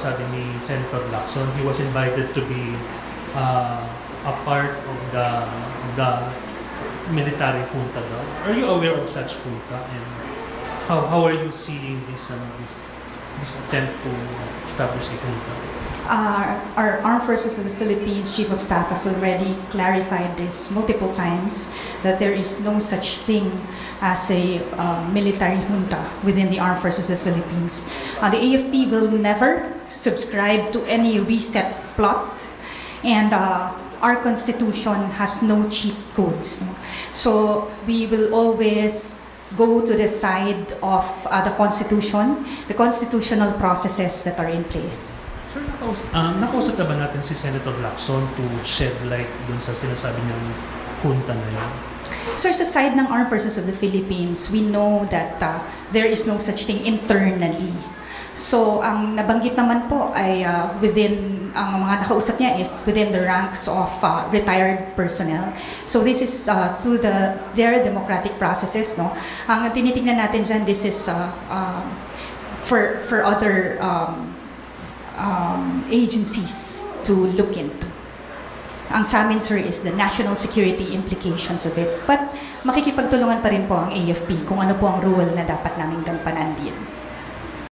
sabi ni Senator Lacson, he was invited to be a part of the military junta daw. Are you aware of such junta, and how are you seeing this attempt to establish a junta? Our Armed Forces of the Philippines Chief of Staff has already clarified this multiple times, that there is no such thing as a military junta within the Armed Forces of the Philippines. The AFP will never subscribe to any reset plot, and our Constitution has no cheat codes. So we will always go to the side of the Constitution, the constitutional processes that are in place. Sir, nakausap na ba natin si Senator Lacson to shed light dun sa sinasabi niyang junta na yun? Sir, sa side ng Armed Forces of the Philippines, we know that there is no such thing internally. So, ang nabanggit naman po ay within, ang mga nakausap niya is within the ranks of retired personnel. So, this is through their democratic processes, no? Ang tinitingnan natin dyan, this is for other agencies to look into. Ang sa amin, sir, is the national security implications of it. But makikipagtulungan pa rin po ang AFP kung ano po ang role na dapat naming gampanan din.